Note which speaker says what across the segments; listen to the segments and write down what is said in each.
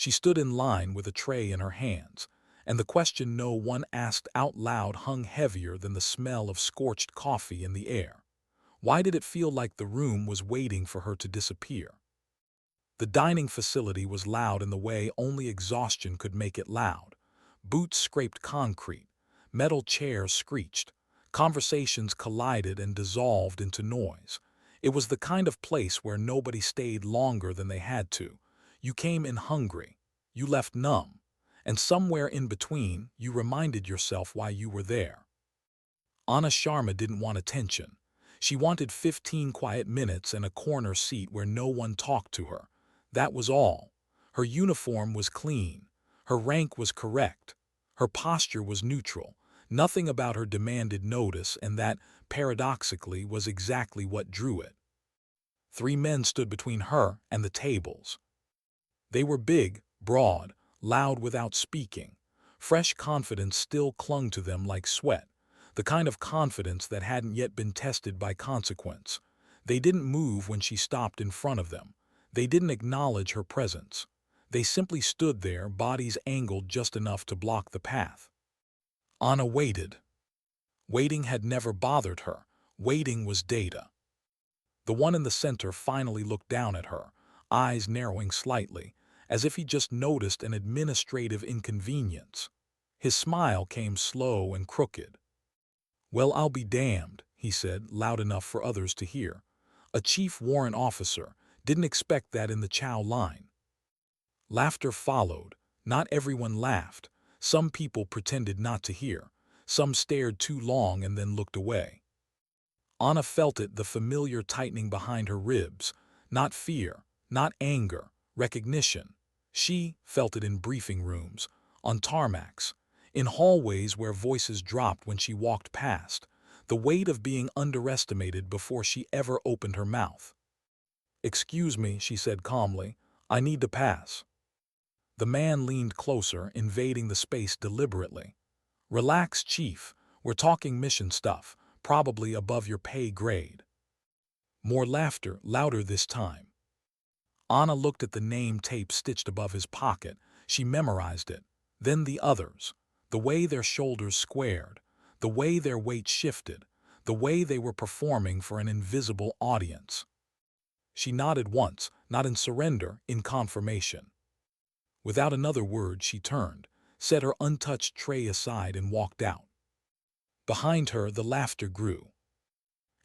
Speaker 1: She stood in line with a tray in her hands, and the question no one asked out loud hung heavier than the smell of scorched coffee in the air. Why did it feel like the room was waiting for her to disappear? The dining facility was loud in the way only exhaustion could make it loud. Boots scraped concrete, metal chairs screeched, conversations collided and dissolved into noise. It was the kind of place where nobody stayed longer than they had to. You came in hungry, you left numb, and somewhere in between you reminded yourself why you were there. Anna Sharma didn't want attention. She wanted 15 quiet minutes and a corner seat where no one talked to her. That was all. Her uniform was clean. Her rank was correct. Her posture was neutral. Nothing about her demanded notice, and that, paradoxically, was exactly what drew it. 3 men stood between her and the tables. They were big, broad, loud without speaking. Fresh confidence still clung to them like sweat, the kind of confidence that hadn't yet been tested by consequence. They didn't move when she stopped in front of them. They didn't acknowledge her presence. They simply stood there, bodies angled just enough to block the path. Anna waited. Waiting had never bothered her. Waiting was data. The one in the center finally looked down at her, eyes narrowing slightly, as if he just noticed an administrative inconvenience. His smile came slow and crooked. "Well, I'll be damned," he said, loud enough for others to hear. A chief warrant officer didn't expect that in the chow line. Laughter followed. Not everyone laughed. Some people pretended not to hear. Some stared too long and then looked away. Anna felt it, the familiar tightening behind her ribs. Not fear, not anger, recognition. She felt it in briefing rooms, on tarmacs, in hallways where voices dropped when she walked past, the weight of being underestimated before she ever opened her mouth. "Excuse me," she said calmly, "I need to pass." The man leaned closer, invading the space deliberately. "Relax, Chief. We're talking mission stuff, probably above your pay grade." More laughter, louder this time. Anna looked at the name tape stitched above his pocket. She memorized it. Then the others. The way their shoulders squared. The way their weight shifted. The way they were performing for an invisible audience. She nodded once, not in surrender, in confirmation. Without another word, she turned, set her untouched tray aside and walked out. Behind her, the laughter grew.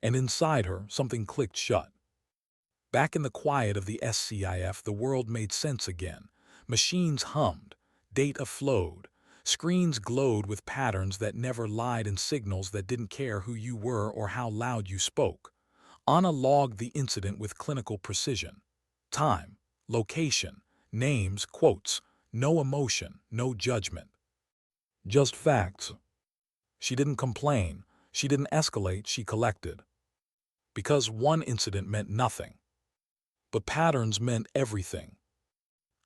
Speaker 1: And inside her, something clicked shut. Back in the quiet of the SCIF, the world made sense again. Machines hummed, data flowed, screens glowed with patterns that never lied and signals that didn't care who you were or how loud you spoke. Anna logged the incident with clinical precision. Time, location, names, quotes, no emotion, no judgment. Just facts. She didn't complain, she didn't escalate, she collected. Because one incident meant nothing. But patterns meant everything.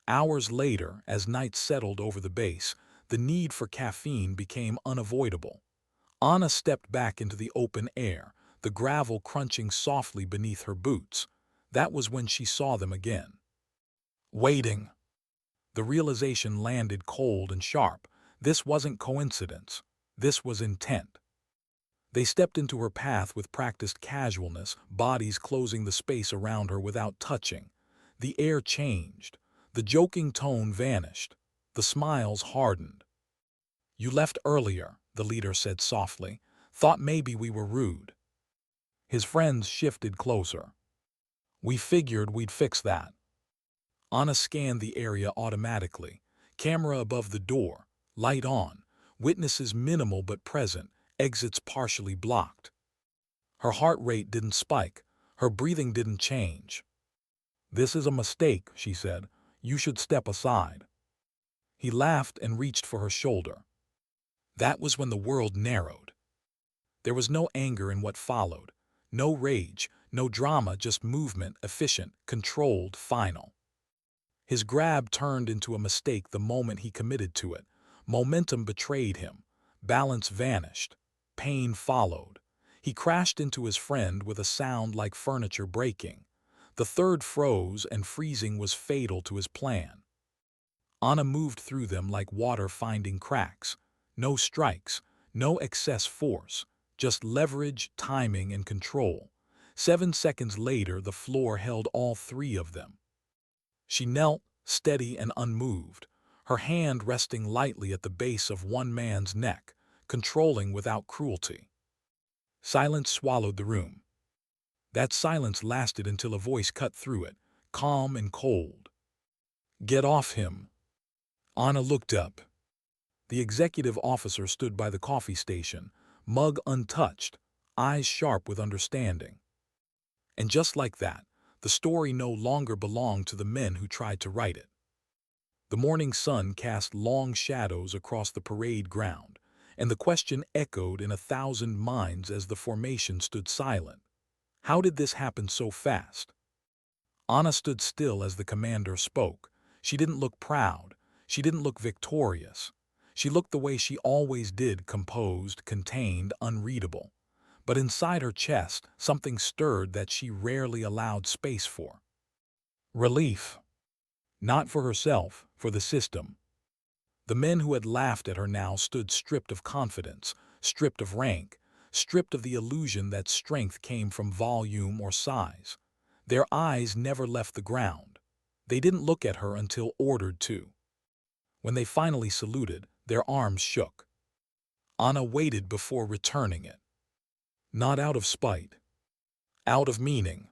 Speaker 1: Hours later, as night settled over the base, the need for caffeine became unavoidable. Anna stepped back into the open air, the gravel crunching softly beneath her boots. That was when she saw them again. Waiting. The realization landed cold and sharp. This wasn't coincidence. This was intent. They stepped into her path with practiced casualness, bodies closing the space around her without touching. The air changed. The joking tone vanished. The smiles hardened. "You left earlier," the leader said softly. "Thought maybe we were rude." His friends shifted closer. "We figured we'd fix that." Anna scanned the area automatically. Camera above the door. Light on. Witnesses minimal but present. Exits partially blocked. Her heart rate didn't spike. Her breathing didn't change. "This is a mistake," she said. "You should step aside." He laughed and reached for her shoulder. That was when the world narrowed. There was no anger in what followed. No rage, no drama, just movement, efficient, controlled, final. His grab turned into a mistake the moment he committed to it. Momentum betrayed him. Balance vanished. Pain followed. He crashed into his friend with a sound like furniture breaking. The third froze, and freezing was fatal to his plan. Anna moved through them like water finding cracks. No strikes, no excess force, just leverage, timing, and control. 7 seconds later, the floor held all three of them. She knelt, steady and unmoved, her hand resting lightly at the base of one man's neck, controlling without cruelty. Silence swallowed the room. That silence lasted until a voice cut through it, calm and cold. "Get off him." Anna looked up. The executive officer stood by the coffee station, mug untouched, eyes sharp with understanding. And just like that, the story no longer belonged to the men who tried to write it. The morning sun cast long shadows across the parade ground, and the question echoed in 1,000 minds as the formation stood silent. How did this happen so fast? Anna stood still as the commander spoke. She didn't look proud. She didn't look victorious. She looked the way she always did, composed, contained, unreadable. But inside her chest, something stirred that she rarely allowed space for. Relief. Not for herself, for the system. The men who had laughed at her now stood stripped of confidence, stripped of rank, stripped of the illusion that strength came from volume or size. Their eyes never left the ground. They didn't look at her until ordered to. When they finally saluted, their arms shook. Anna waited before returning it. Not out of spite. Out of meaning.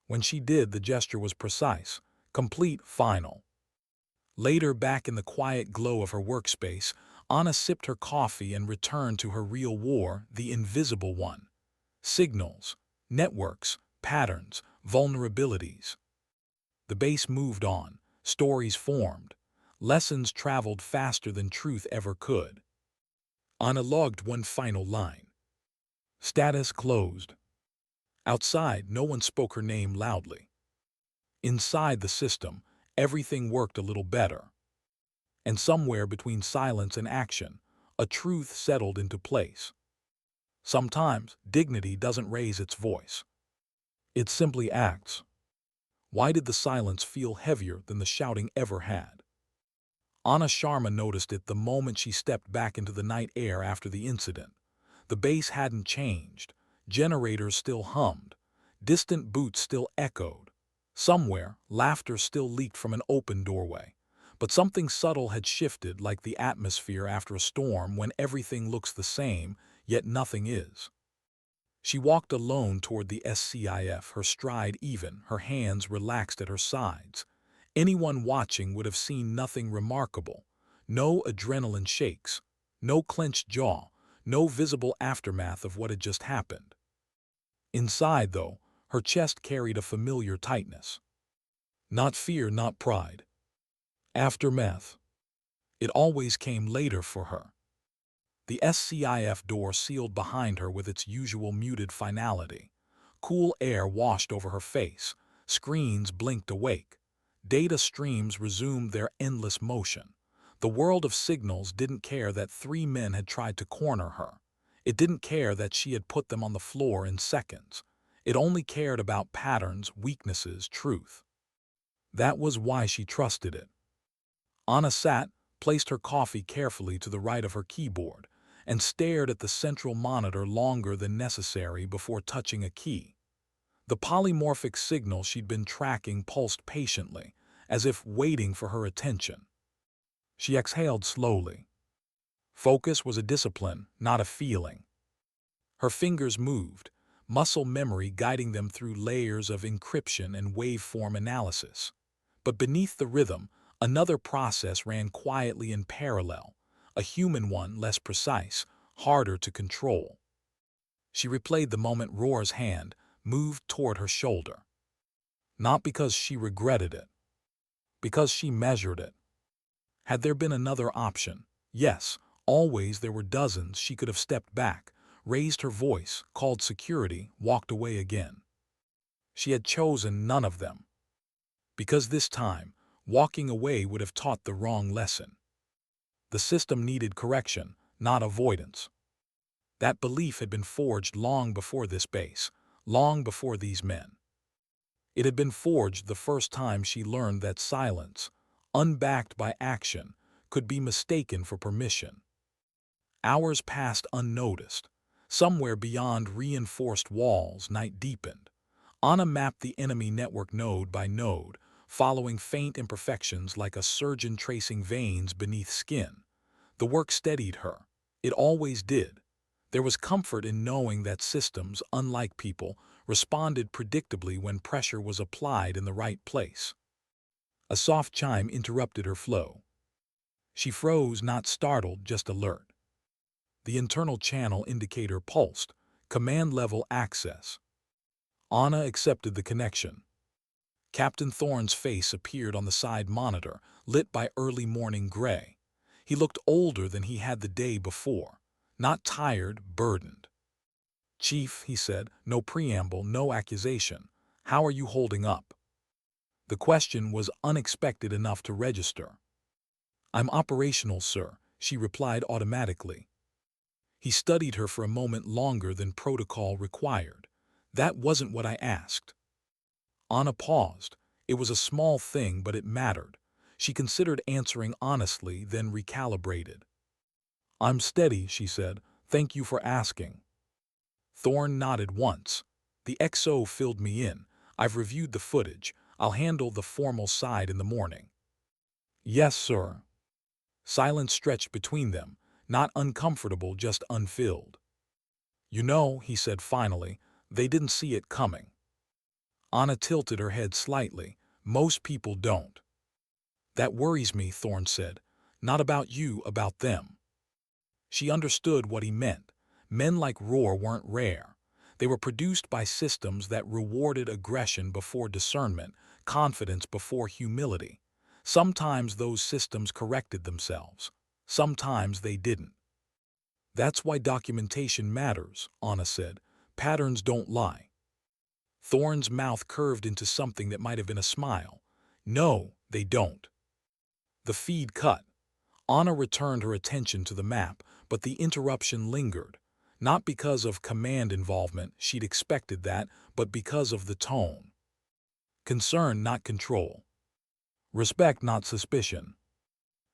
Speaker 1: When she did, the gesture was precise, complete, final. Later, back in the quiet glow of her workspace, Anna sipped her coffee and returned to her real war, the invisible one. Signals, networks, patterns, vulnerabilities. The base moved on, stories formed, lessons traveled faster than truth ever could. Anna logged one final line. Status closed. Outside, no one spoke her name loudly. Inside the system, everything worked a little better. And somewhere between silence and action, a truth settled into place. Sometimes, dignity doesn't raise its voice. It simply acts. Why did the silence feel heavier than the shouting ever had? Anna Sharma noticed it the moment she stepped back into the night air after the incident. The base hadn't changed. Generators still hummed. Distant boots still echoed. Somewhere, laughter still leaked from an open doorway. But something subtle had shifted, like the atmosphere after a storm when everything looks the same, yet nothing is. She walked alone toward the SCIF, her stride even, her hands relaxed at her sides. Anyone watching would have seen nothing remarkable. No adrenaline shakes, no clenched jaw, no visible aftermath of what had just happened. Inside, though, her chest carried a familiar tightness. Not fear, not pride. Aftermath. It always came later for her. The SCIF door sealed behind her with its usual muted finality. Cool air washed over her face. Screens blinked awake. Data streams resumed their endless motion. The world of signals didn't care that 3 men had tried to corner her. It didn't care that she had put them on the floor in seconds. It only cared about patterns, weaknesses, truth. That was why she trusted it. Anna sat, placed her coffee carefully to the right of her keyboard, and stared at the central monitor longer than necessary before touching a key. The polymorphic signal she'd been tracking pulsed patiently, as if waiting for her attention. She exhaled slowly. Focus was a discipline, not a feeling. Her fingers moved, muscle memory guiding them through layers of encryption and waveform analysis. But beneath the rhythm, another process ran quietly in parallel, a human one, less precise, harder to control. She replayed the moment Roar's hand moved toward her shoulder. Not because she regretted it, because she measured it. Had there been another option? Yes, always there were dozens. She could have stepped back, raised her voice, called security, walked away again. She had chosen none of them. Because this time, walking away would have taught the wrong lesson. The system needed correction, not avoidance. That belief had been forged long before this base, long before these men. It had been forged the first time she learned that silence, unbacked by action, could be mistaken for permission. Hours passed unnoticed. Somewhere beyond reinforced walls, night deepened. Anna mapped the enemy network node by node, following faint imperfections like a surgeon tracing veins beneath skin. The work steadied her. It always did. There was comfort in knowing that systems, unlike people, responded predictably when pressure was applied in the right place. A soft chime interrupted her flow. She froze, not startled, just alert. The internal channel indicator pulsed. Command-level access. Anna accepted the connection. Captain Thorne's face appeared on the side monitor, lit by early morning gray. He looked older than he had the day before. Not tired, burdened. "Chief," he said, no preamble, no accusation. "How are you holding up?" The question was unexpected enough to register. "I'm operational, sir," she replied automatically. He studied her for a moment longer than protocol required. "That wasn't what I asked." Anna paused. It was a small thing, but it mattered. She considered answering honestly, then recalibrated. "I'm steady," she said. "Thank you for asking." Thorne nodded once. "The XO filled me in. I've reviewed the footage. I'll handle the formal side in the morning." "Yes, sir." Silence stretched between them, not uncomfortable, just unfilled. "You know," he said finally, "they didn't see it coming." Anna tilted her head slightly. "Most people don't." "That worries me," Thorne said. "Not about you, about them." She understood what he meant. Men like Roar weren't rare. They were produced by systems that rewarded aggression before discernment, confidence before humility. Sometimes those systems corrected themselves. Sometimes they didn't. "That's why documentation matters," Anna said. "Patterns don't lie." Thorne's mouth curved into something that might have been a smile. "No, they don't." The feed cut. Anna returned her attention to the map, but the interruption lingered. Not because of command involvement, she'd expected that, but because of the tone. Concern, not control. Respect, not suspicion.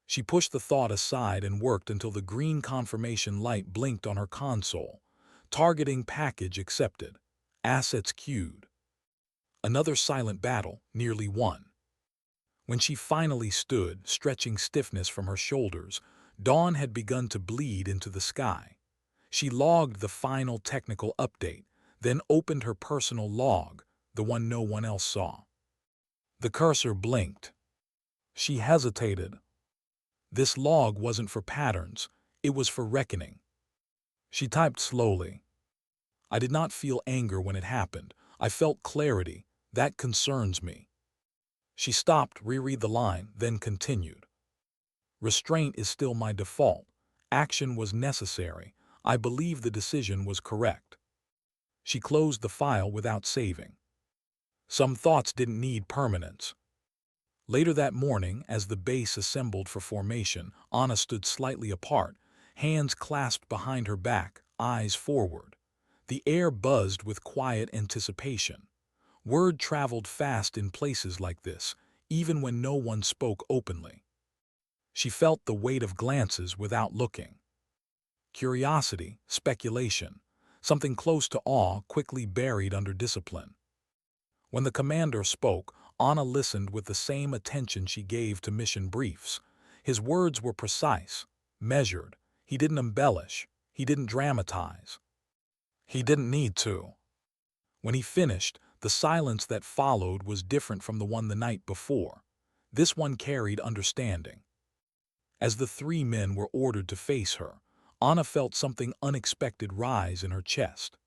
Speaker 1: She pushed the thought aside and worked until the green confirmation light blinked on her console. Targeting package accepted. Assets queued. Another silent battle, nearly won. When she finally stood, stretching stiffness from her shoulders, dawn had begun to bleed into the sky. She logged the final technical update, then opened her personal log, the one no one else saw. The cursor blinked. She hesitated. This log wasn't for patterns, it was for reckoning. She typed slowly. "I did not feel anger when it happened. I felt clarity. That concerns me." She stopped, reread the line, then continued. "Restraint is still my default. Action was necessary. I believe the decision was correct." She closed the file without saving. Some thoughts didn't need permanence. Later that morning, as the base assembled for formation, Anna stood slightly apart, hands clasped behind her back, eyes forward. The air buzzed with quiet anticipation. Word traveled fast in places like this, even when no one spoke openly. She felt the weight of glances without looking. Curiosity, speculation, something close to awe quickly buried under discipline. When the commander spoke, Anna listened with the same attention she gave to mission briefs. His words were precise, measured. He didn't embellish. He didn't dramatize. He didn't need to. When he finished, the silence that followed was different from the one the night before. This one carried understanding. As the three men were ordered to face her, Anna felt something unexpected rise in her chest.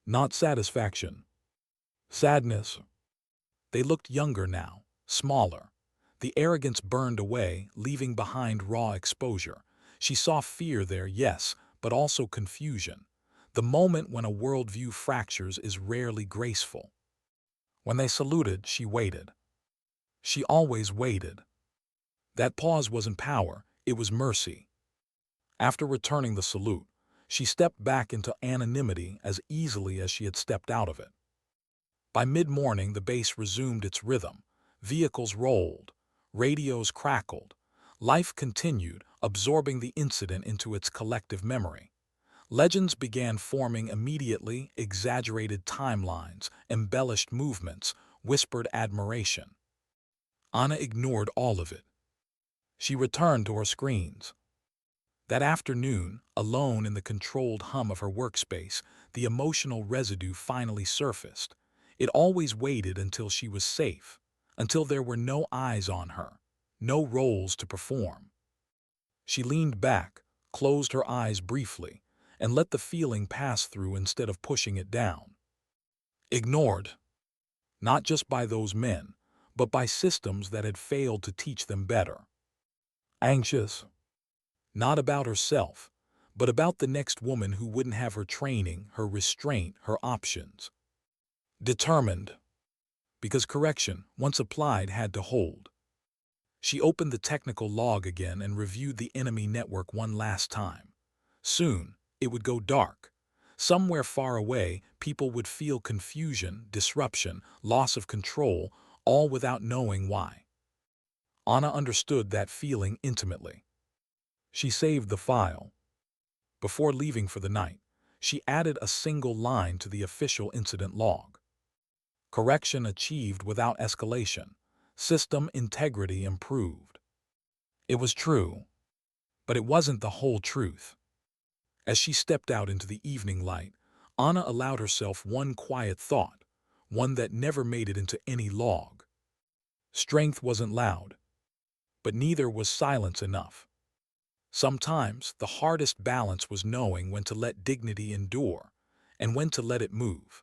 Speaker 1: Not satisfaction. Sadness. They looked younger now, smaller. The arrogance burned away, leaving behind raw exposure. She saw fear there, yes, but also confusion. The moment when a worldview fractures is rarely graceful. When they saluted, she waited. She always waited. That pause wasn't power, it was mercy. After returning the salute, she stepped back into anonymity as easily as she had stepped out of it. By mid-morning, the base resumed its rhythm. Vehicles rolled. Radios crackled. Life continued, absorbing the incident into its collective memory. Legends began forming immediately, exaggerated timelines, embellished movements, whispered admiration. Anna ignored all of it. She returned to her screens. That afternoon, alone in the controlled hum of her workspace, the emotional residue finally surfaced. It always waited until she was safe, until there were no eyes on her, no roles to perform. She leaned back, closed her eyes briefly, and let the feeling pass through instead of pushing it down. Ignored, not just by those men, but by systems that had failed to teach them better. Anxious, not about herself, but about the next woman who wouldn't have her training, her restraint, her options. Determined, because correction, once applied, had to hold. She opened the technical log again and reviewed the enemy network one last time. Soon, it would go dark. Somewhere far away, people would feel confusion, disruption, loss of control, all without knowing why. Anna understood that feeling intimately. She saved the file. Before leaving for the night, she added a single line to the official incident log. Correction achieved without escalation. System integrity improved. It was true, but it wasn't the whole truth. As she stepped out into the evening light, Anna allowed herself one quiet thought, one that never made it into any log. Strength wasn't loud, but neither was silence enough. Sometimes the hardest balance was knowing when to let dignity endure and when to let it move.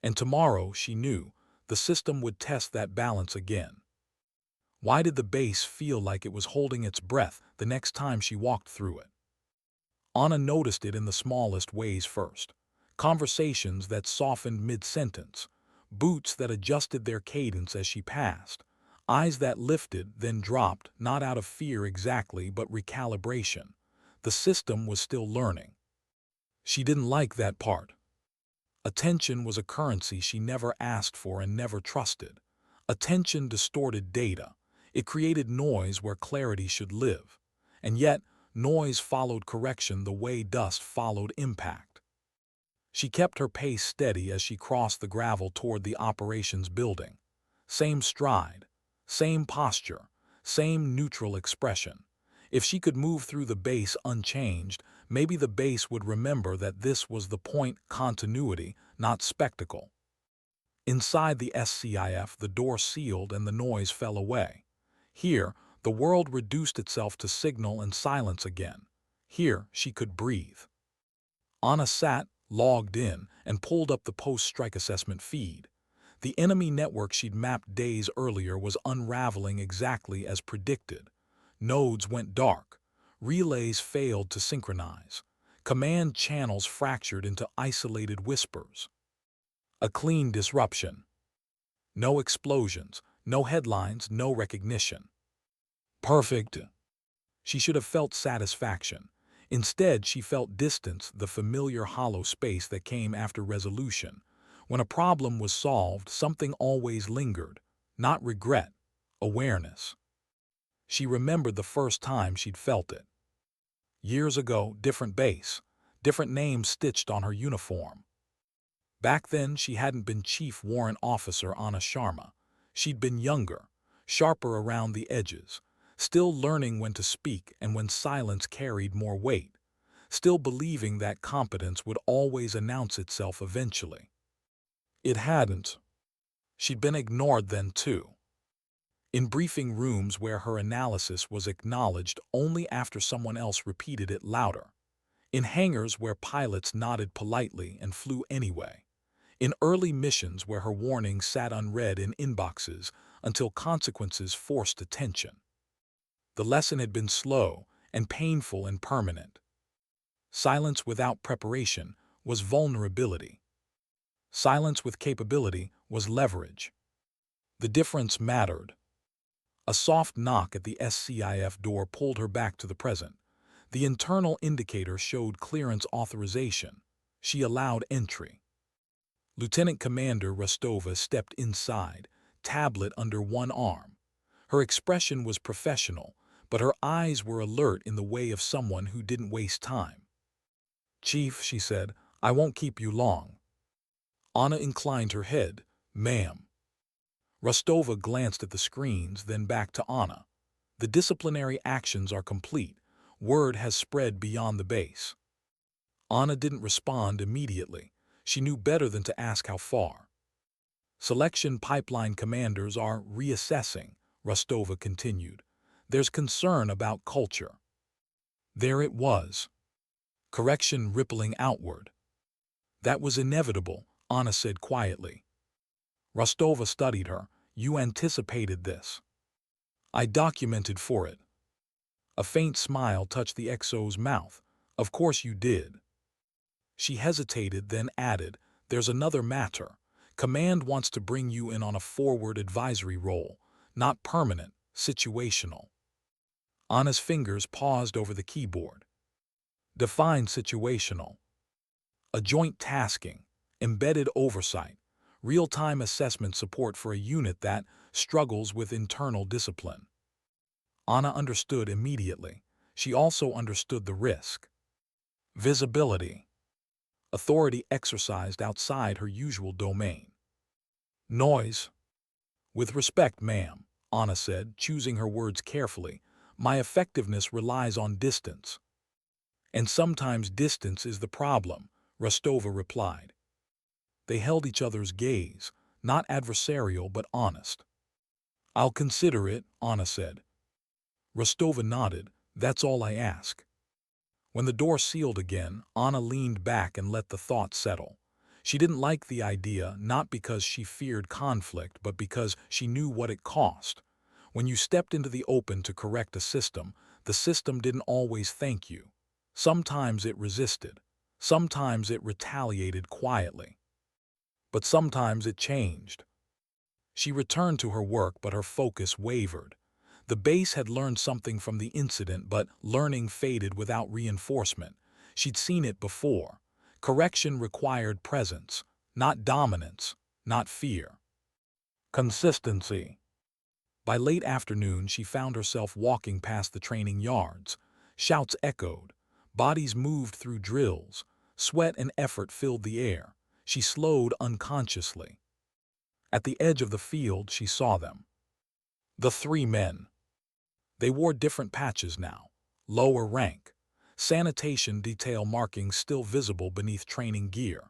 Speaker 1: And tomorrow, she knew, the system would test that balance again. Why did the base feel like it was holding its breath the next time she walked through it? Anna noticed it in the smallest ways first. Conversations that softened mid-sentence, boots that adjusted their cadence as she passed, eyes that lifted then dropped, not out of fear exactly, but recalibration. The system was still learning. She didn't like that part. Attention was a currency she never asked for and never trusted. Attention distorted data. It created noise where clarity should live. And yet, noise followed correction the way dust followed impact. She kept her pace steady as she crossed the gravel toward the operations building. Same stride, same posture, same neutral expression. If she could move through the base unchanged, maybe the base would remember that this was the point: continuity, not spectacle. Inside the SCIF, the door sealed and the noise fell away. Here, the world reduced itself to signal and silence again. Here, she could breathe. Anna sat, logged in, and pulled up the post-strike assessment feed. The enemy network she'd mapped days earlier was unraveling exactly as predicted. Nodes went dark. Relays failed to synchronize. Command channels fractured into isolated whispers. A clean disruption. No explosions, no headlines, no recognition. Perfect. She should have felt satisfaction. Instead, she felt distance, the familiar hollow space that came after resolution. When a problem was solved, something always lingered. Not regret, awareness. She remembered the first time she'd felt it. Years ago, different base, different names stitched on her uniform. Back then, she hadn't been Chief Warrant Officer Anna Sharma. She'd been younger, sharper around the edges, still learning when to speak and when silence carried more weight, still believing that competence would always announce itself eventually. It hadn't. She'd been ignored then, too. In briefing rooms where her analysis was acknowledged only after someone else repeated it louder. In hangars where pilots nodded politely and flew anyway. In early missions where her warnings sat unread in inboxes until consequences forced attention. The lesson had been slow and painful and permanent. Silence without preparation was vulnerability. Silence with capability was leverage. The difference mattered. A soft knock at the SCIF door pulled her back to the present. The internal indicator showed clearance authorization. She allowed entry. Lieutenant Commander Rostova stepped inside, tablet under one arm. Her expression was professional, but her eyes were alert in the way of someone who didn't waste time. "Chief," she said, "I won't keep you long." Anna inclined her head. "Ma'am." Rostova glanced at the screens, then back to Anna. "The disciplinary actions are complete. Word has spread beyond the base." Anna didn't respond immediately. She knew better than to ask how far. "Selection pipeline commanders are reassessing," Rostova continued. "There's concern about culture." There it was. Correction rippling outward. "That was inevitable," Anna said quietly. Rostova studied her. "You anticipated this." "I documented for it." A faint smile touched the XO's mouth. "Of course you did." She hesitated, then added, "There's another matter. Command wants to bring you in on a forward advisory role, not permanent, situational." Anna's fingers paused over the keyboard. "Define situational." "A joint tasking, embedded oversight, real-time assessment support for a unit that struggles with internal discipline." Anna understood immediately. She also understood the risk. Visibility. Authority exercised outside her usual domain. Noise. "With respect, ma'am," Anna said, choosing her words carefully, "my effectiveness relies on distance." "And sometimes distance is the problem," Rostova replied. They held each other's gaze, not adversarial but honest. "I'll consider it," Anna said. Rostova nodded. "That's all I ask." When the door sealed again, Anna leaned back and let the thought settle. She didn't like the idea, not because she feared conflict, but because she knew what it cost. When you stepped into the open to correct a system, the system didn't always thank you. Sometimes it resisted. Sometimes it retaliated quietly. But sometimes it changed. She returned to her work, but her focus wavered. The base had learned something from the incident, but learning faded without reinforcement. She'd seen it before. Correction required presence, not dominance, not fear. Consistency. By late afternoon, she found herself walking past the training yards. Shouts echoed. Bodies moved through drills. Sweat and effort filled the air. She slowed unconsciously. At the edge of the field, she saw them. The three men. They wore different patches now. Lower rank. Sanitation detail markings still visible beneath training gear.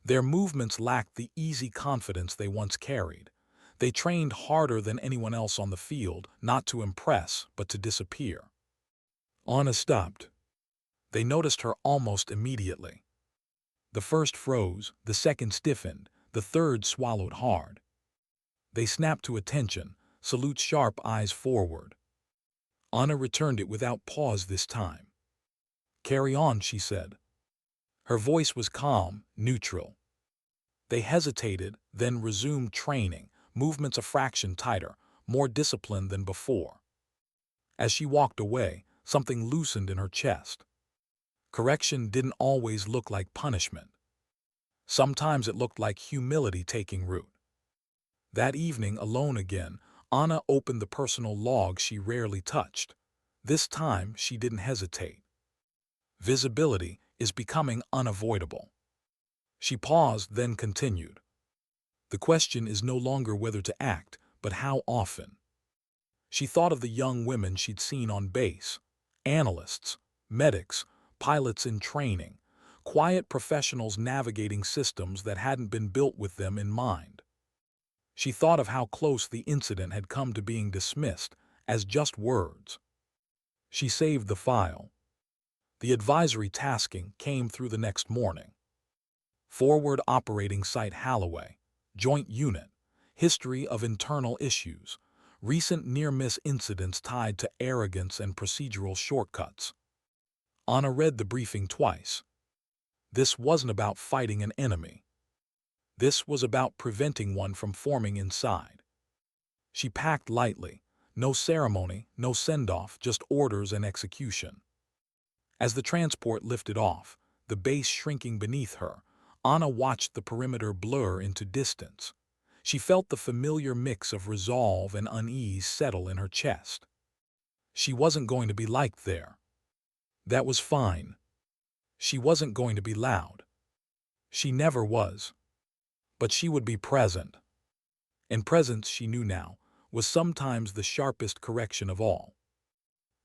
Speaker 1: Their movements lacked the easy confidence they once carried. They trained harder than anyone else on the field, not to impress, but to disappear. Anna stopped. They noticed her almost immediately. The first froze, the second stiffened, the third swallowed hard. They snapped to attention, salute, sharp eyes forward. Anna returned it without pause this time. "Carry on," she said. Her voice was calm, neutral. They hesitated, then resumed training, movements a fraction tighter, more disciplined than before. As she walked away, something loosened in her chest. Correction didn't always look like punishment. Sometimes it looked like humility taking root. That evening, alone again, Anna opened the personal log she rarely touched. This time, she didn't hesitate. Visibility is becoming unavoidable. She paused, then continued. The question is no longer whether to act, but how often. She thought of the young women she'd seen on base. Analysts, medics, pilots in training, quiet professionals navigating systems that hadn't been built with them in mind. She thought of how close the incident had come to being dismissed as just words. She saved the file. The advisory tasking came through the next morning. Forward Operating Site Halloway, Joint Unit, History of Internal Issues, Recent Near-Miss Incidents Tied to Arrogance and Procedural Shortcuts. Anna read the briefing twice. This wasn't about fighting an enemy. This was about preventing one from forming inside. She packed lightly. No ceremony, no send-off, just orders and execution. As the transport lifted off, the base shrinking beneath her, Anna watched the perimeter blur into distance. She felt the familiar mix of resolve and unease settle in her chest. She wasn't going to be liked there. That was fine. She wasn't going to be loud. She never was. But she would be present. And presence, she knew now, was sometimes the sharpest correction of all.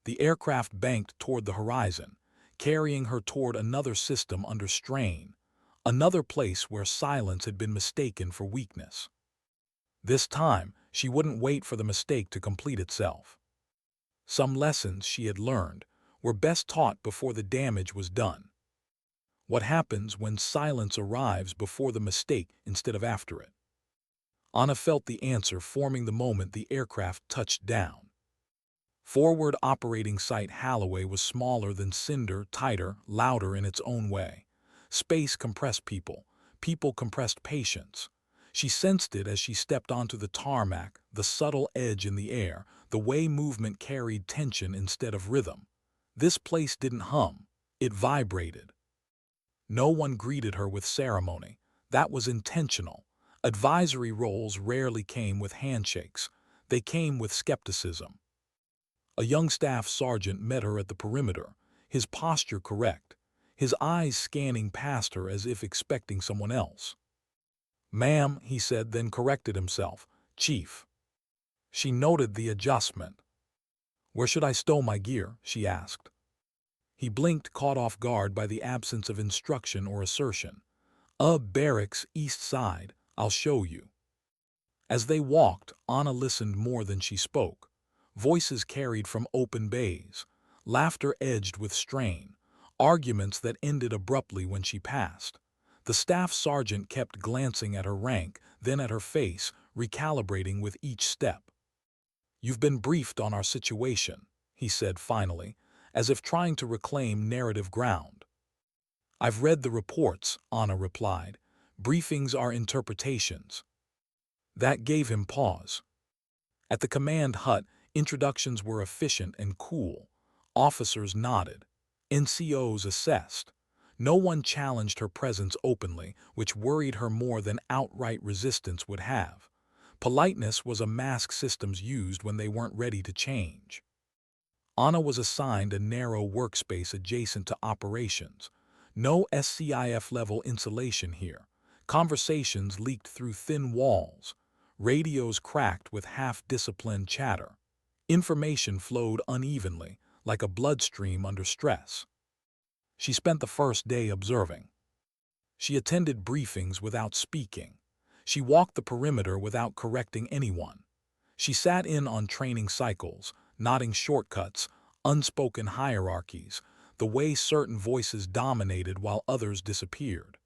Speaker 1: The aircraft banked toward the horizon, carrying her toward another system under strain, another place where silence had been mistaken for weakness. This time, she wouldn't wait for the mistake to complete itself. Some lessons she had learned were best taught before the damage was done. What happens when silence arrives before the mistake instead of after it? Anna felt the answer forming the moment the aircraft touched down. Forward Operating Site Halloway was smaller than Cinder, tighter, louder in its own way. Space compressed people. People compressed patience. She sensed it as she stepped onto the tarmac, the subtle edge in the air, the way movement carried tension instead of rhythm. This place didn't hum. It vibrated. No one greeted her with ceremony. That was intentional. Advisory roles rarely came with handshakes. They came with skepticism. A young staff sergeant met her at the perimeter, his posture correct, his eyes scanning past her as if expecting someone else. "Ma'am," he said, then corrected himself. "Chief." She noted the adjustment. "Where should I stow my gear?" she asked. He blinked, caught off guard by the absence of instruction or assertion. Barracks, east side. I'll show you." As they walked, Anna listened more than she spoke. Voices carried from open bays, laughter edged with strain, arguments that ended abruptly when she passed. The staff sergeant kept glancing at her rank, then at her face, recalibrating with each step. "You've been briefed on our situation," he said finally, as if trying to reclaim narrative ground. "I've read the reports," Anna replied. "Briefings are interpretations." That gave him pause. At the command hut, introductions were efficient and cool. Officers nodded. NCOs assessed. No one challenged her presence openly, which worried her more than outright resistance would have. Politeness was a mask systems used when they weren't ready to change. Anna was assigned a narrow workspace adjacent to operations. No SCIF-level insulation here. Conversations leaked through thin walls. Radios cracked with half-disciplined chatter. Information flowed unevenly, like a bloodstream under stress. She spent the first day observing. She attended briefings without speaking. She walked the perimeter without correcting anyone. She sat in on training cycles, nodding shortcuts, unspoken hierarchies, the way certain voices dominated while others disappeared.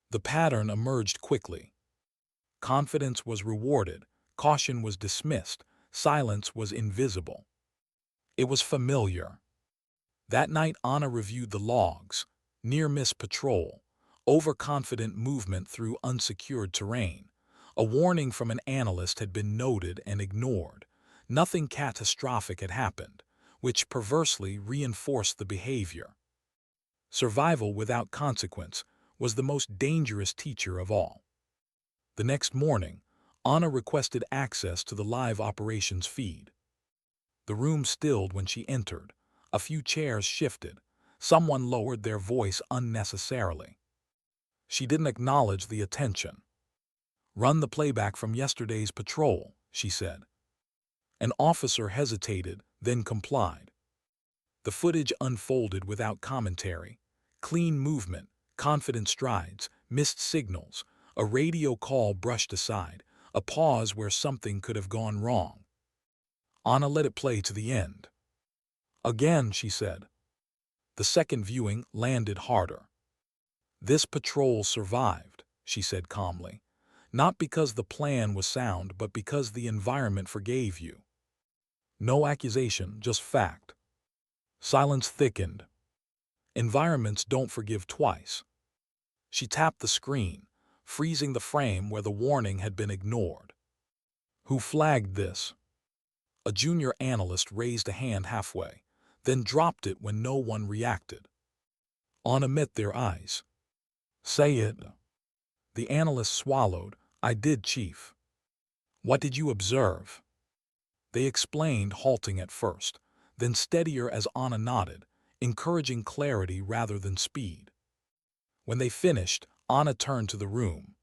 Speaker 1: The pattern emerged quickly. Confidence was rewarded, caution was dismissed, silence was invisible. It was familiar. That night Anna reviewed the logs. Near-miss patrol, overconfident movement through unsecured terrain. A warning from an analyst had been noted and ignored. Nothing catastrophic had happened, which perversely reinforced the behavior. Survival without consequence was the most dangerous teacher of all. The next morning, Anna requested access to the live operations feed. The room stilled when she entered. A few chairs shifted. Someone lowered their voice unnecessarily. She didn't acknowledge the attention. "Run the playback from yesterday's patrol," she said. An officer hesitated, then complied. The footage unfolded without commentary. Clean movement, confident strides, missed signals, a radio call brushed aside, a pause where something could have gone wrong. Anna let it play to the end. "Again," she said. The second viewing landed harder. "This patrol survived," she said calmly. "Not because the plan was sound, but because the environment forgave you." No accusation, just fact. Silence thickened. Environments don't forgive twice. She tapped the screen, freezing the frame where the warning had been ignored. "Who flagged this?" A junior analyst raised a hand halfway, then dropped it when no one reacted. Anna met their eyes. "Say it." The analyst swallowed, I did, Chief. What did you observe? They explained, halting at first, then steadier as Anna nodded, encouraging clarity rather than speed. When they finished, Anna turned to the room.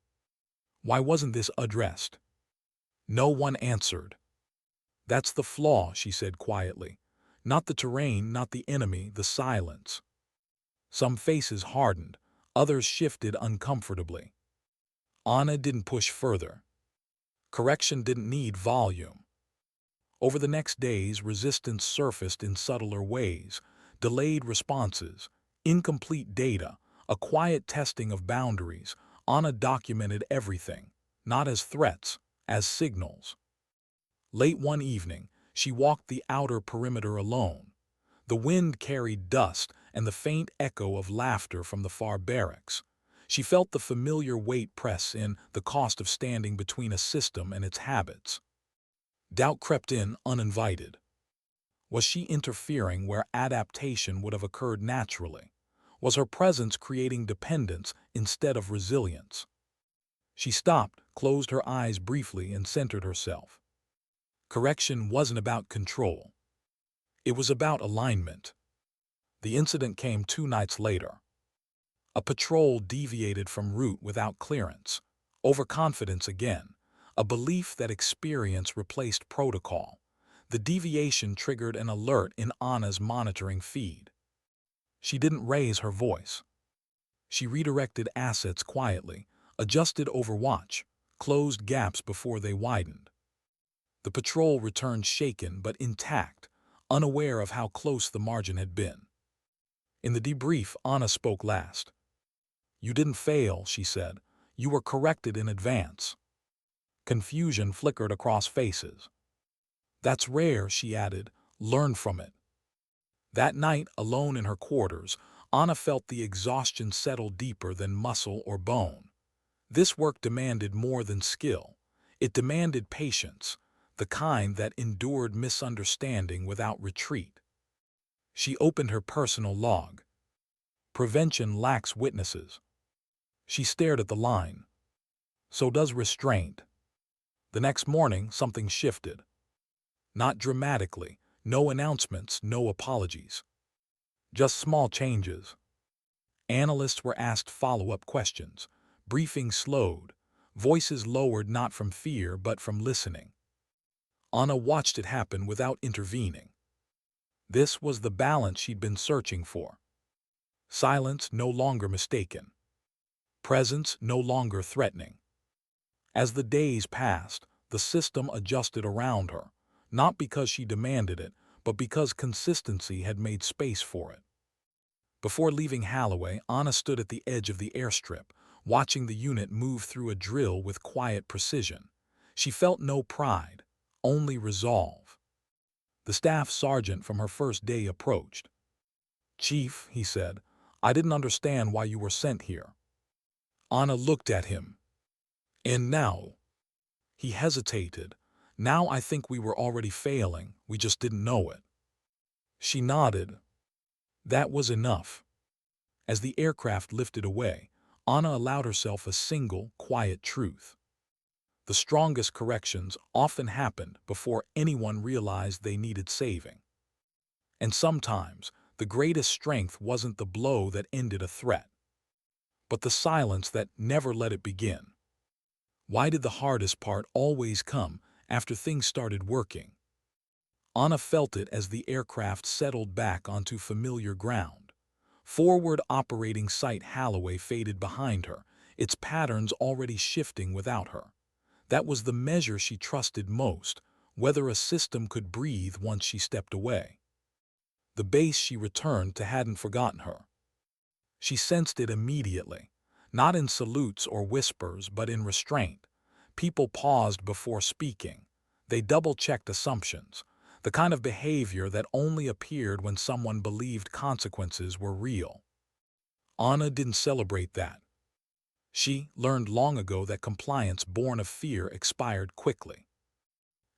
Speaker 1: Why wasn't this addressed? No one answered. That's the flaw, she said quietly. Not the terrain, not the enemy, the silence. Some faces hardened, others shifted uncomfortably. Anna didn't push further. Correction didn't need volume. Over the next days, resistance surfaced in subtler ways, delayed responses, incomplete data, a quiet testing of boundaries. Anna documented everything, not as threats, as signals. Late one evening, she walked the outer perimeter alone. The wind carried dust and the faint echo of laughter from the far barracks. She felt the familiar weight press in, the cost of standing between a system and its habits. Doubt crept in uninvited. Was she interfering where adaptation would have occurred naturally? Was her presence creating dependence instead of resilience? She stopped, closed her eyes briefly, and centered herself. Correction wasn't about control. It was about alignment. The incident came 2 nights later. A patrol deviated from route without clearance. Overconfidence again. A belief that experience replaced protocol. The deviation triggered an alert in Anna's monitoring feed. She didn't raise her voice. She redirected assets quietly, adjusted overwatch, closed gaps before they widened. The patrol returned shaken but intact, unaware of how close the margin had been. In the debrief, Anna spoke last. You didn't fail, she said. You were corrected in advance. Confusion flickered across faces. That's rare, she added. Learn from it. That night, alone in her quarters, Anna felt the exhaustion settle deeper than muscle or bone. This work demanded more than skill. It demanded patience, the kind that endured misunderstanding without retreat. She opened her personal log. Prevention lacks witnesses. She stared at the line. So does restraint. The next morning, something shifted. Not dramatically, no announcements, no apologies. Just small changes. Analysts were asked follow-up questions. Briefings slowed. Voices lowered not from fear but from listening. Anna watched it happen without intervening. This was the balance she'd been searching for. Silence no longer mistaken. Presence no longer threatening. As the days passed, the system adjusted around her, not because she demanded it, but because consistency had made space for it. Before leaving Holloway, Anna stood at the edge of the airstrip, watching the unit move through a drill with quiet precision. She felt no pride, only resolve. The staff sergeant from her first day approached. Chief, he said, I didn't understand why you were sent here. Anna looked at him. And now? He hesitated. Now I think we were already failing, we just didn't know it. She nodded. That was enough. As the aircraft lifted away, Anna allowed herself a single, quiet truth. The strongest corrections often happened before anyone realized they needed saving. And sometimes, the greatest strength wasn't the blow that ended a threat, but the silence that never let it begin. Why did the hardest part always come after things started working? Anna felt it as the aircraft settled back onto familiar ground. Forward operating site Holloway faded behind her, its patterns already shifting without her. That was the measure she trusted most, whether a system could breathe once she stepped away. The base she returned to hadn't forgotten her. She sensed it immediately, not in salutes or whispers but in restraint. People paused before speaking. They double-checked assumptions, the kind of behavior that only appeared when someone believed consequences were real. Anna didn't celebrate that. She learned long ago that compliance born of fear expired quickly.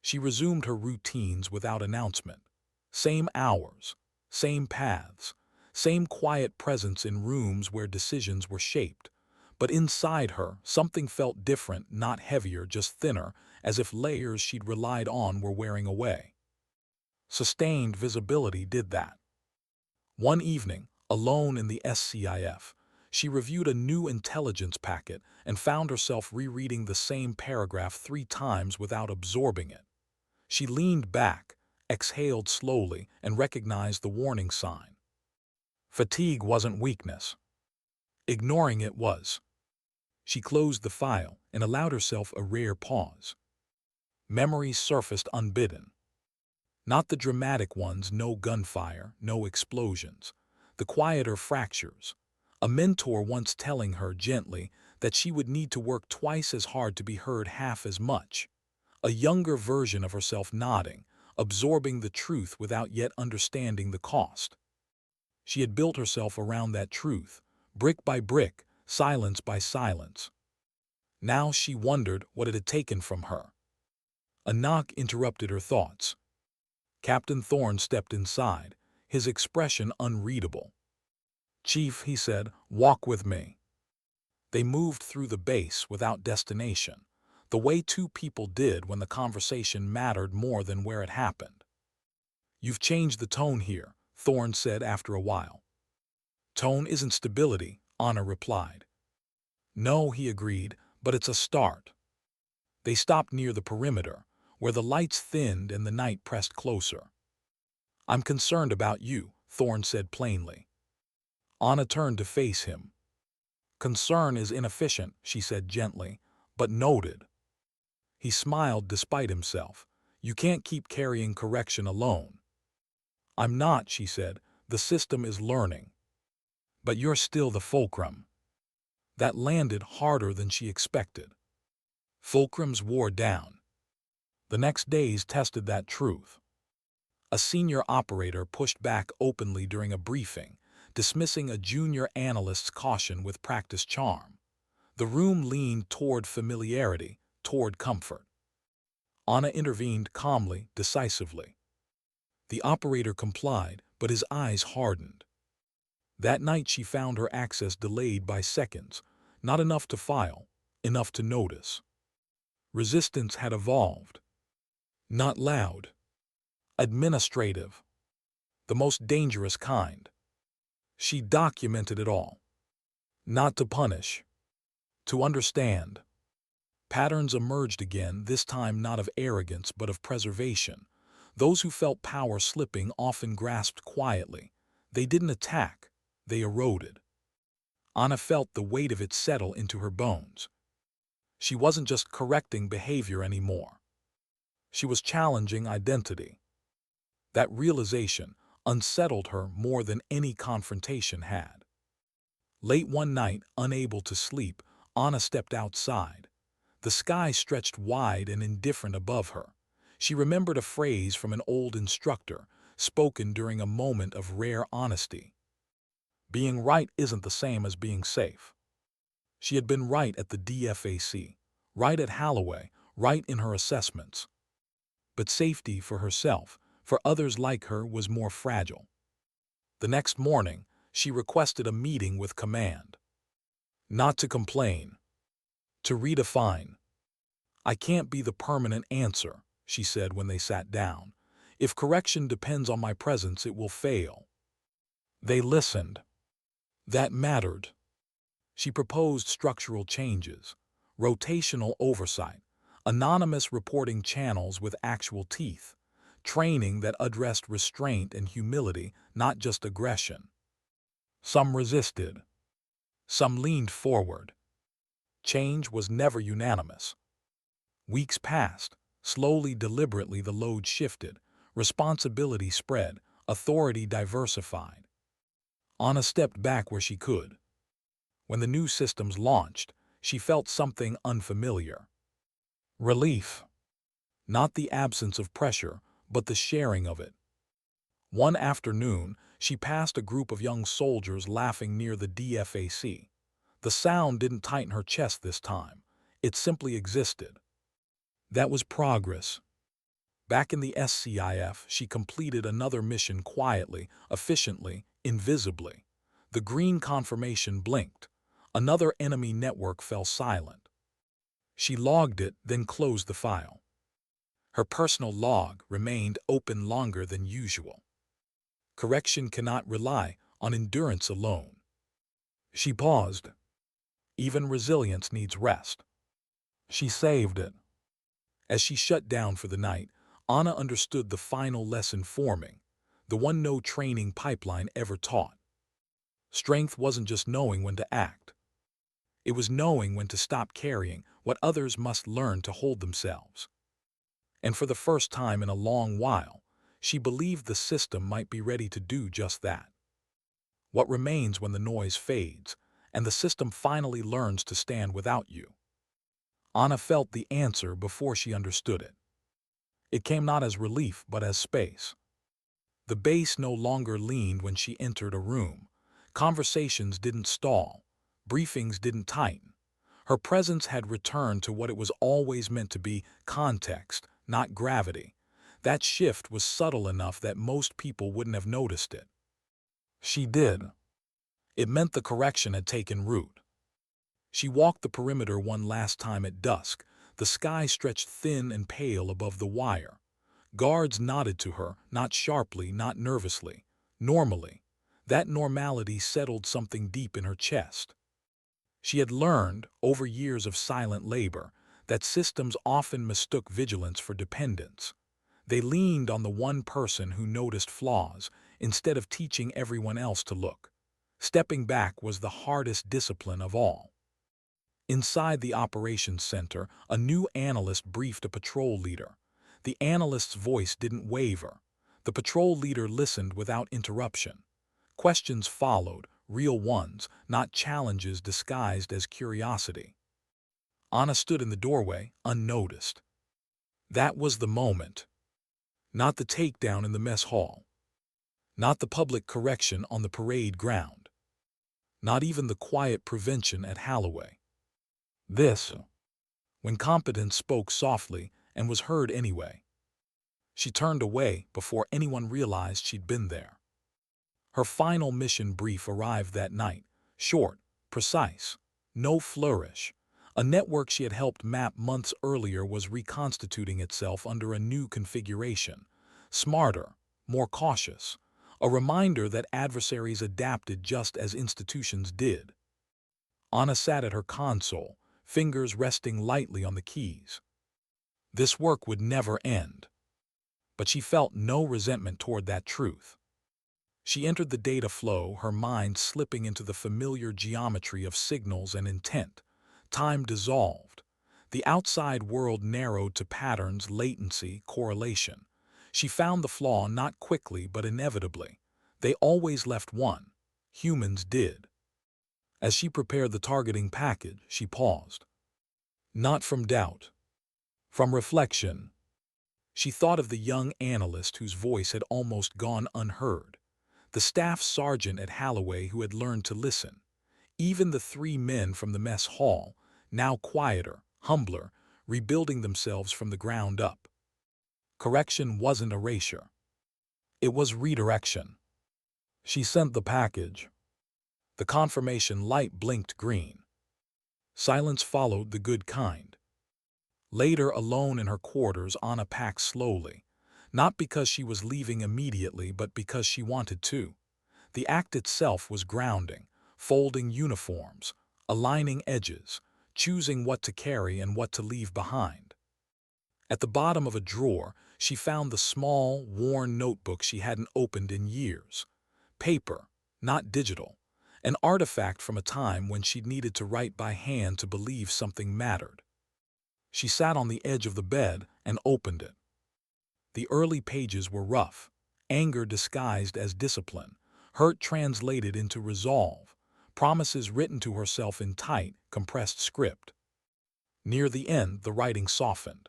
Speaker 1: She resumed her routines without announcement. Same hours, same paths, same quiet presence in rooms where decisions were shaped. But inside her, something felt different, not heavier, just thinner, as if layers she'd relied on were wearing away. Sustained visibility did that. One evening, alone in the SCIF, she reviewed a new intelligence packet and found herself rereading the same paragraph 3 times without absorbing it. She leaned back, exhaled slowly, and recognized the warning sign. Fatigue wasn't weakness. Ignoring it was. She closed the file and allowed herself a rare pause. Memories surfaced unbidden. Not the dramatic ones, no gunfire, no explosions. The quieter fractures. A mentor once telling her gently that she would need to work twice as hard to be heard half as much. A younger version of herself nodding, absorbing the truth without yet understanding the cost. She had built herself around that truth, brick by brick, silence by silence. Now she wondered what it had taken from her. A knock interrupted her thoughts. Captain Thorne stepped inside, his expression unreadable. "Chief," he said, "walk with me." They moved through the base without destination, the way two people did when the conversation mattered more than where it happened. "You've changed the tone here," Thorne said after a while. "Tone isn't stability," Anna replied. "No," he agreed, "but it's a start." They stopped near the perimeter, where the lights thinned and the night pressed closer. "I'm concerned about you," Thorne said plainly. Anna turned to face him. "Concern is inefficient," she said gently, but noted. He smiled despite himself. "You can't keep carrying correction alone." "I'm not," she said. "The system is learning. But you're still the fulcrum." That landed harder than she expected. Fulcrums wore down. The next days tested that truth. A senior operator pushed back openly during a briefing, dismissing a junior analyst's caution with practiced charm. The room leaned toward familiarity, toward comfort. Anna intervened calmly, decisively. The operator complied, but his eyes hardened. That night she found her access delayed by seconds, not enough to file, enough to notice. Resistance had evolved. Not loud. Administrative. The most dangerous kind. She documented it all. Not to punish. To understand. Patterns emerged again, this time not of arrogance but of preservation. Those who felt power slipping often grasped quietly. They didn't attack. They eroded. Anna felt the weight of it settle into her bones. She wasn't just correcting behavior anymore. She was challenging identity. That realization unsettled her more than any confrontation had. Late one night, unable to sleep, Anna stepped outside. The sky stretched wide and indifferent above her. She remembered a phrase from an old instructor, spoken during a moment of rare honesty. Being right isn't the same as being safe. She had been right at the DFAC, right at Holloway, right in her assessments. But safety for herself, for others like her, was more fragile. The next morning, she requested a meeting with command. Not to complain. To redefine. "I can't be the permanent answer," she said when they sat down. "If correction depends on my presence, it will fail." They listened. That mattered. She proposed structural changes, rotational oversight, anonymous reporting channels with actual teeth, training that addressed restraint and humility, not just aggression. Some resisted. Some leaned forward. Change was never unanimous. Weeks passed. Slowly, deliberately, the load shifted. Responsibility spread. Authority diversified. Anna stepped back where she could. When the new systems launched, she felt something unfamiliar. Relief. Not the absence of pressure, but the sharing of it. One afternoon, she passed a group of young soldiers laughing near the DFAC. The sound didn't tighten her chest this time. It simply existed. That was progress. Back in the SCIF, she completed another mission quietly, efficiently, invisibly. The green confirmation blinked. Another enemy network fell silent. She logged it, then closed the file. Her personal log remained open longer than usual. Correction cannot rely on endurance alone. She paused. Even resilience needs rest. She saved it. As she shut down for the night, Anna understood the final lesson forming, the one no training pipeline ever taught. Strength wasn't just knowing when to act. It was knowing when to stop carrying what others must learn to hold themselves. And for the first time in a long while, she believed the system might be ready to do just that. What remains when the noise fades, and the system finally learns to stand without you? Anna felt the answer before she understood it. It came not as relief, but as space. The base no longer leaned when she entered a room. Conversations didn't stall. Briefings didn't tighten. Her presence had returned to what it was always meant to be: context, not gravity. That shift was subtle enough that most people wouldn't have noticed it. She did. It meant the correction had taken root. She walked the perimeter one last time at dusk. The sky stretched thin and pale above the wire. Guards nodded to her, not sharply, not nervously. Normally. That normality settled something deep in her chest. She had learned, over years of silent labor, that systems often mistook vigilance for dependence. They leaned on the one person who noticed flaws, instead of teaching everyone else to look. Stepping back was the hardest discipline of all. Inside the operations center, a new analyst briefed a patrol leader. The analyst's voice didn't waver. The patrol leader listened without interruption. Questions followed, real ones, not challenges disguised as curiosity. Anna stood in the doorway, unnoticed. That was the moment. Not the takedown in the mess hall. Not the public correction on the parade ground. Not even the quiet prevention at Holloway. This, when competence spoke softly and was heard anyway. She turned away before anyone realized she'd been there. Her final mission brief arrived that night, short, precise, no flourish. A network she had helped map months earlier was reconstituting itself under a new configuration, smarter, more cautious, a reminder that adversaries adapted just as institutions did. Anna sat at her console, fingers resting lightly on the keys. This work would never end. But she felt no resentment toward that truth. She entered the data flow, her mind slipping into the familiar geometry of signals and intent. Time dissolved. The outside world narrowed to patterns, latency, correlation. She found the flaw not quickly but inevitably. They always left one. Humans did. As she prepared the targeting package, she paused. Not from doubt. From reflection. She thought of the young analyst whose voice had almost gone unheard. The staff sergeant at Holloway who had learned to listen. Even the three men from the mess hall, now quieter, humbler, rebuilding themselves from the ground up. Correction wasn't erasure. It was redirection. She sent the package. The confirmation light blinked green. Silence followed, the good kind. Later, alone in her quarters, Anna packed slowly. Not because she was leaving immediately, but because she wanted to. The act itself was grounding, folding uniforms, aligning edges, choosing what to carry and what to leave behind. At the bottom of a drawer, she found the small, worn notebook she hadn't opened in years. Paper, not digital. An artifact from a time when she'd needed to write by hand to believe something mattered. She sat on the edge of the bed and opened it. The early pages were rough, anger disguised as discipline, hurt translated into resolve, promises written to herself in tight, compressed script. Near the end, the writing softened.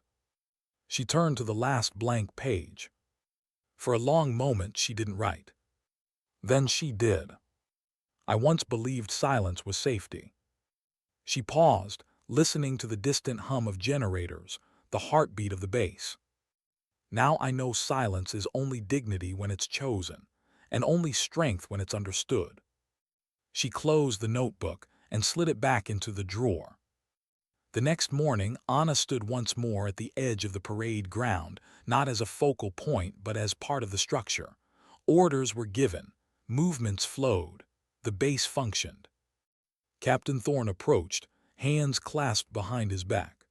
Speaker 1: She turned to the last blank page. For a long moment, she didn't write. Then she did. I once believed silence was safety. She paused, listening to the distant hum of generators, the heartbeat of the base. Now I know silence is only dignity when it's chosen, and only strength when it's understood. She closed the notebook and slid it back into the drawer. The next morning, Anna stood once more at the edge of the parade ground, not as a focal point but as part of the structure. Orders were given, movements flowed, the base functioned. Captain Thorne approached, hands clasped behind his back.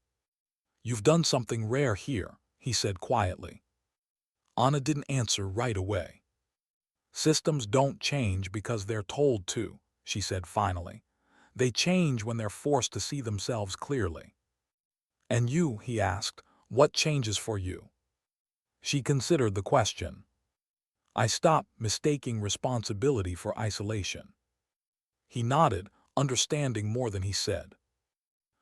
Speaker 1: "You've done something rare here," he said quietly. Anna didn't answer right away. "Systems don't change because they're told to," she said finally. "They change when they're forced to see themselves clearly." "And you," he asked, "what changes for you?" She considered the question. "I stopped mistaking responsibility for isolation." He nodded, understanding more than he said.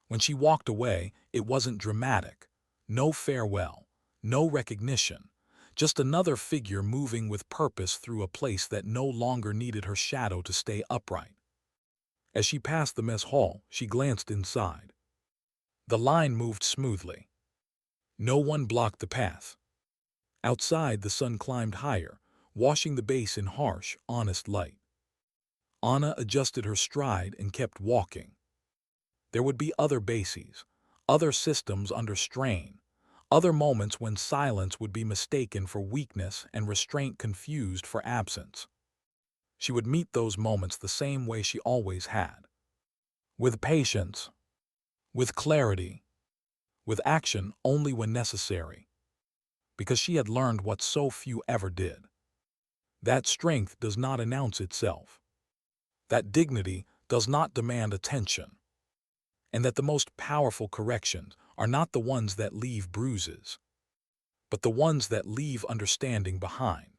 Speaker 1: When she walked away, it wasn't dramatic. No farewell, no recognition, just another figure moving with purpose through a place that no longer needed her shadow to stay upright. As she passed the mess hall, she glanced inside. The line moved smoothly. No one blocked the path. Outside, the sun climbed higher, washing the base in harsh, honest light. Anna adjusted her stride and kept walking. There would be other bases, other systems under strain, other moments when silence would be mistaken for weakness and restraint confused for absence. She would meet those moments the same way she always had. With patience, with clarity, with action only when necessary. Because she had learned what so few ever did. That strength does not announce itself. That dignity does not demand attention. And that the most powerful corrections are not the ones that leave bruises, but the ones that leave understanding behind.